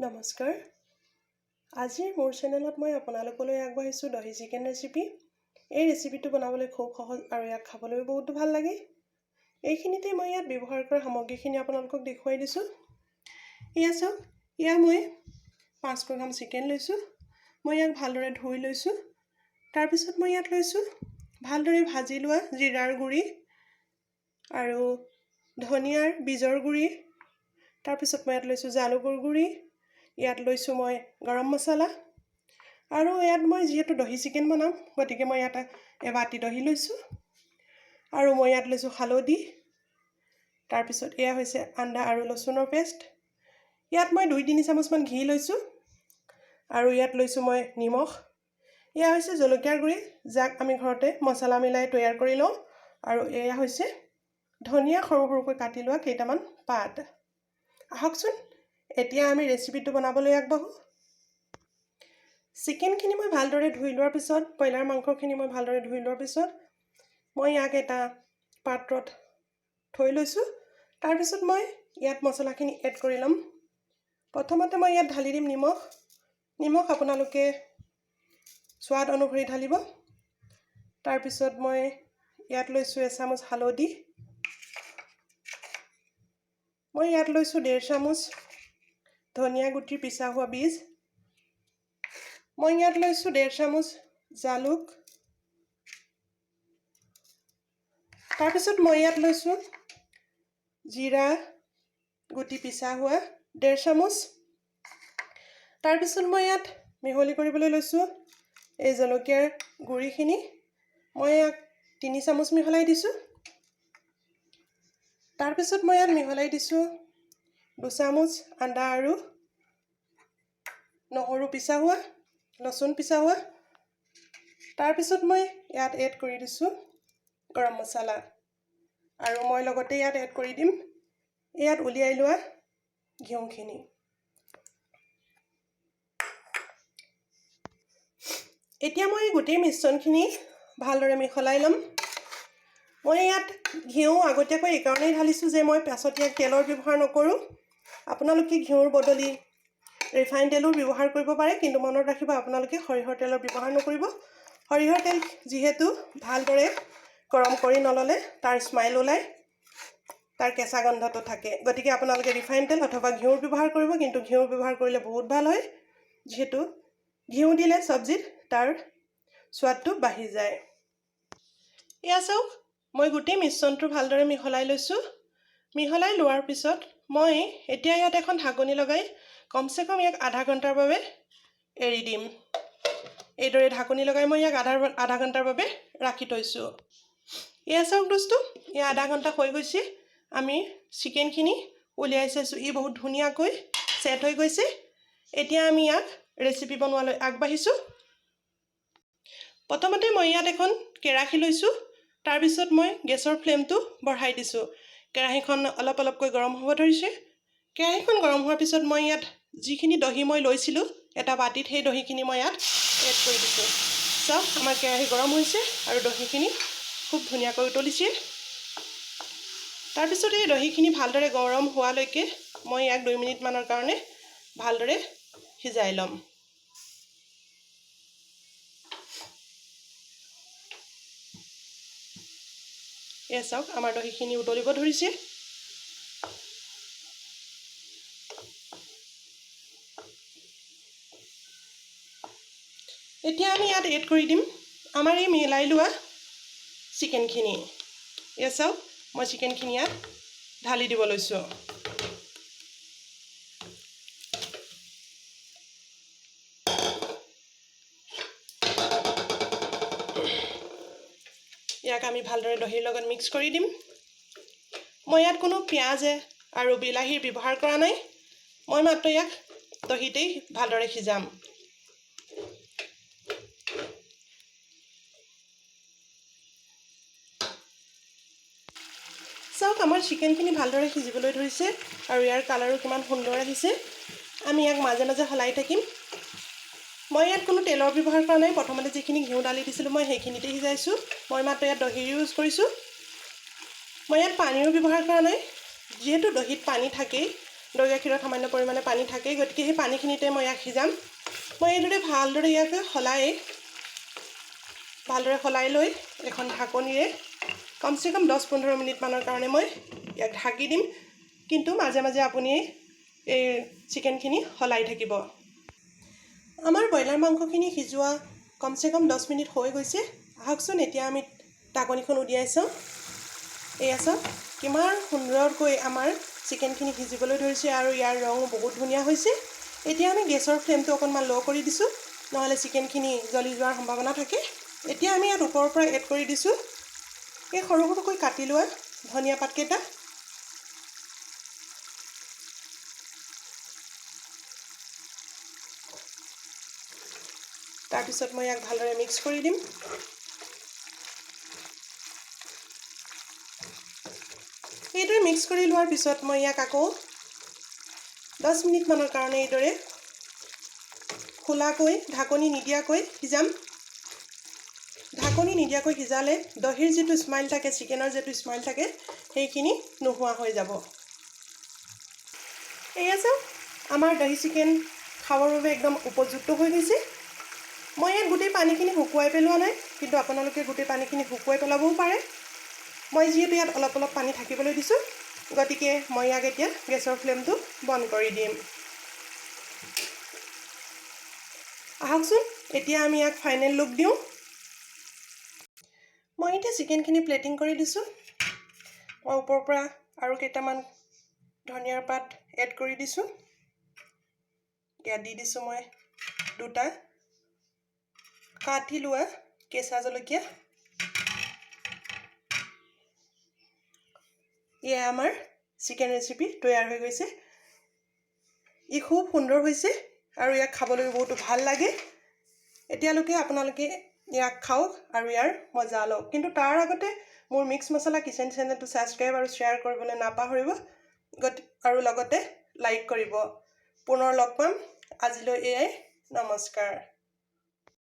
নমস্কাৰ। আজিৰ মোৰ চেনেলত মই আপোনালোকলৈ আগবঢ়াইছোঁ দহি চিকেন ৰেচিপি। এই ৰেচিপিটো বনাবলৈ খুব সহজ আৰু ইয়াক খাবলৈও বহুত ভাল লাগে। এইখিনিতে মই ইয়াত ব্যৱহাৰ কৰা সামগ্ৰীখিনি আপোনালোকক দেখুৱাই দিছোঁ। এয়া চাওক, এয়া মই 500 গ্ৰাম চিকেন লৈছোঁ। মই ইয়াক ভালদৰে ধুই লৈছোঁ। তাৰপিছত মই ইয়াত লৈছোঁ ভালদৰে ভাজি লোৱা জিৰাৰ গুড়ি আৰু ধনিয়াৰ বীজৰ গুড়ি। তাৰপিছত মই ইয়াত লৈছোঁ জালুকৰ গুড়ি, ইয়াত লৈছোঁ মই গৰম মছলা, আৰু ইয়াত মই যিহেতু দহি চিকেন বনাম গতিকে মই ইয়াত এবাটি দহি লৈছোঁ, আৰু মই ইয়াত লৈছোঁ হালধি। তাৰপিছত এয়া হৈছে আদা আৰু ৰচুনৰ পেষ্ট। ইয়াত মই 2-3 চামুচমান ঘি লৈছোঁ, আৰু ইয়াত লৈছোঁ মই নিমখ। এয়া হৈছে জলকীয়াৰ গুড়ি, যাক আমি ঘৰতে মছলা মিলাই তৈয়াৰ কৰি লওঁ, আৰু এয়া হৈছে ধনিয়া সৰু সৰুকৈ কাটি লোৱা কেইটামান পাত। আহকচোন এতিয়া আমি ৰেচিপিটো বনাবলৈ আগবাঢ়োঁ। চিকেনখিনি মই ভালদৰে ধুই লোৱাৰ পিছত, ব্ৰইলাৰ মাংসখিনি মই ভালদৰে ধুই লোৱাৰ পিছত মই ইয়াক এটা পাত্ৰত থৈ লৈছোঁ। তাৰপিছত মই ইয়াত মছলাখিনি এড কৰি ল'ম। প্ৰথমতে মই ইয়াত ঢালি দিম নিমখ। নিমখ আপোনালোকে সোৱাদ অনুসৰি ঢালিব। তাৰপিছত মই ইয়াত লৈছোঁ এচামুচ হালধি। মই ইয়াত লৈছোঁ 1.5 চামুচ ধনিয়া গুটিৰ পিছা হোৱা বীজ। মই ইয়াত লৈছোঁ 1.5 চামুচ জালুক। তাৰপিছত মই ইয়াত লৈছোঁ জিৰা গুটি পিছা হোৱা 1.5 চামুচ। তাৰপিছত মই ইয়াত মিহলি কৰিবলৈ লৈছোঁ এই জলকীয়াৰ গুড়িখিনি। মই ইয়াক 3 চামুচ মিহলাই দিছোঁ। তাৰপিছত মই ইয়াত মিহলাই দিছোঁ 2 চামুচ আদা আৰু নহৰু পিছা হোৱা, ৰচুন পিছা হোৱা। তাৰপিছত মই ইয়াত এড কৰি দিছোঁ গৰম মছলা, আৰু মই লগতে ইয়াত এড কৰি দিম ইয়াত উলিয়াই লোৱা ঘিউখিনি। এতিয়া মই গোটেই মিশ্ৰণখিনি ভালদৰে মিহলাই ল'ম। মই ইয়াত ঘিউ আগতীয়াকৈ এইকাৰণেই ঢালিছোঁ যে মই পাছত ইয়াত তেলৰ ব্যৱহাৰ নকৰোঁ। আপোনালোকে ঘিউৰ বদলি ৰিফাইন তেলো ব্যৱহাৰ কৰিব পাৰে, কিন্তু মনত ৰাখিব আপোনালোকে সৰিয়হৰ তেলৰ ব্যৱহাৰ নকৰিব। সৰিয়হৰ তেল যিহেতু ভালদৰে গৰম কৰি নল'লে তাৰ স্মাইল ওলায়, তাৰ কেঁচা গন্ধটো থাকে। গতিকে আপোনালোকে ৰিফাইন তেল অথবা ঘিউৰ ব্যৱহাৰ কৰিব, কিন্তু ঘিউৰ ব্যৱহাৰ কৰিলে বহুত ভাল হয়, যিহেতু ঘিউ দিলে চব্জিত তাৰ সোৱাদটো বাঢ়ি যায়। এয়া চাওক, মই গোটেই মিশ্ৰণটো ভালদৰে মিহলাই লৈছোঁ। মিহলাই লোৱাৰ পিছত মই এতিয়া ইয়াত এখন ঢাকনি লগাই কমচে কম ইয়াক আধা ঘণ্টাৰ বাবে এৰি দিম। এইদৰে ঢাকনি লগাই মই ইয়াক আধা ঘণ্টাৰ বাবে ৰাখি থৈছোঁ। এয়া চাওক দোস্তো, এয়া আধা ঘণ্টা হৈ গৈছে। আমি চিকেনখিনি উলিয়াই চাইছোঁ, ই বহুত ধুনীয়াকৈ ছেট হৈ গৈছে। এতিয়া আমি ইয়াক ৰেচিপি বনোৱালৈ আগবাঢ়িছোঁ। প্ৰথমতে মই ইয়াত এখন কেৰাহী লৈছোঁ। তাৰপিছত মই গেছৰ ফ্লেমটো বঢ়াই দিছোঁ। কেৰাহীখন অলপ অলপকৈ গৰম হ'ব ধৰিছে। কেৰাহীখন গৰম হোৱাৰ পিছত মই ইয়াত যিখিনি দহি মই লৈছিলোঁ এটা বাটিত, সেই দহিখিনি মই ইয়াত এড কৰি দিছোঁ। চাওক, আমাৰ কেৰাহী গৰম হৈছে আৰু দহিখিনি খুব ধুনীয়াকৈ উতলিছে। তাৰপিছত এই দহিখিনি ভালদৰে গৰম হোৱালৈকে মই ইয়াক 2 মিনিটমানৰ কাৰণে ভালদৰে সিজাই ল'ম। এয়া চাওক, আমাৰ দহিখিনি উতলিব ধৰিছে। এতিয়া আমি ইয়াত এড কৰি দিম আমাৰ এই মিলাই লোৱা চিকেনখিনি। এয়া চাওক, মই চিকেনখিনি ইয়াত ঢালি দিব লৈছোঁ। ইয়াক আমি ভালদৰে দহিৰ লগত মিক্স কৰি দিম। মই ইয়াত কোনো পিঁয়াজ আৰু বিলাহীৰ ব্যৱহাৰ কৰা নাই। মই মাত্ৰ ইয়াক দহিতেই ভালদৰে সিজাম। চাওক, আমাৰ চিকেনখিনি ভালদৰে সিজিবলৈ ধৰিছে আৰু ইয়াৰ কালাৰো কিমান সুন্দৰ আহিছে। আমি ইয়াক মাজে মাজে সলাই থাকিম। মই ইয়াত কোনো তেলৰ ব্যৱহাৰ কৰা নাই। প্ৰথমতে যিখিনি ঘিউ ডালি দিছিলোঁ মই সেইখিনিতে সিজাইছোঁ। মই মাত্ৰ ইয়াত দহিৰ ইউজ কৰিছোঁ। মই ইয়াত পানীৰো ব্যৱহাৰ কৰা নাই। যিহেতু দহিত পানী থাকেই, দৈ গাখীৰত সামান্য পৰিমাণে পানী থাকেই, গতিকে সেই পানীখিনিতে মই ইয়াক সিজাম। মই এইদৰে ভালদৰে ইয়াক ভালদৰে সলাই লৈ এখন ঢাকনিৰে কমচে কম 10-15 মিনিটমানৰ কাৰণে মই ইয়াক ঢাকি দিম, কিন্তু মাজে মাজে আপুনি এই চিকেনখিনি সলাই থাকিব। আমাৰ ব্ৰইলাৰ মাংসখিনি সিজোৱা কমচে কম 10 মিনিট হৈ গৈছে। আহকচোন এতিয়া আমি ঢাকনিখন উলিয়াই চাওঁ। এয়া চাওক কিমান সুন্দৰকৈ আমাৰ চিকেনখিনি সিজিবলৈ ধৰিছে আৰু ইয়াৰ ৰং বহুত ধুনীয়া হৈছে। এতিয়া আমি গেছৰ ফ্লেমটো অকণমান ল' কৰি দিছোঁ, নহ'লে চিকেনখিনি জ্বলি যোৱাৰ সম্ভাৱনা থাকে। এতিয়া আমি ইয়াত ওপৰৰ পৰা এড কৰি দিছোঁ এই সৰু সৰুকৈ কাটি লোৱা ধনিয়া পাতকেইটা। তাৰপিছত মই ইয়াক ভালদৰে মিক্স কৰি দিম। এইদৰে মিক্স কৰি লোৱাৰ পিছত মই ইয়াক আকৌ 10 মিনিটমানৰ কাৰণে এইদৰে খোলাকৈ ঢাকনি নিদিয়াকৈ সিজাম। ঢাকনি নিদিয়াকৈ সিজালে দহিৰ যিটো স্মাইল থাকে, চিকেনৰ যিটো স্মাইল থাকে, সেইখিনি নোহোৱা হৈ যাব। এয়া চাওক আমাৰ দহি চিকেন খাবৰ বাবে একদম উপযুক্ত হৈ গৈছে। মই ইয়াত গোটেই পানীখিনি শুকুৱাই পেলোৱা নাই, কিন্তু আপোনালোকে গোটেই পানীখিনি শুকুৱাই পেলাবও পাৰে। মই যিহেতু ইয়াত অলপ অলপ পানী থাকিবলৈ দিছোঁ, গতিকে মই ইয়াক এতিয়া গেছৰ ফ্লেমটো বন্ধ কৰি দিম। আহকচোন এতিয়া আমি ইয়াক ফাইনেল লুক দিওঁ। মই এতিয়া চিকেনখিনি প্লেটিং কৰি দিছোঁ। মই ওপৰৰ পৰা আৰু কেইটামান ধনিয়াৰ পাত এড কৰি দিছোঁ। ইয়াত দি দিছোঁ মই 2টা কাটি লোৱা কেঁচা জলকীয়া। এয়া আমাৰ চিকেন ৰেচিপি তৈয়াৰ হৈ গৈছে। ই খুব সুন্দৰ হৈছে আৰু ইয়াক খাবলৈ বহুতো ভাল লাগে। এতিয়ালৈকে আপোনালোকে ইয়াক খাওক আৰু ইয়াৰ মজা লওক। কিন্তু তাৰ আগতে মোৰ মিক্স মছলা কিচেন চেনেলটো ছাবস্ক্ৰাইব আৰু শ্বেয়াৰ কৰিবলৈ নাপাহৰিব, আৰু লগতে লাইক কৰিব। পুনৰ লগ পাম। আজিলৈ এয়াই, নমস্কাৰ।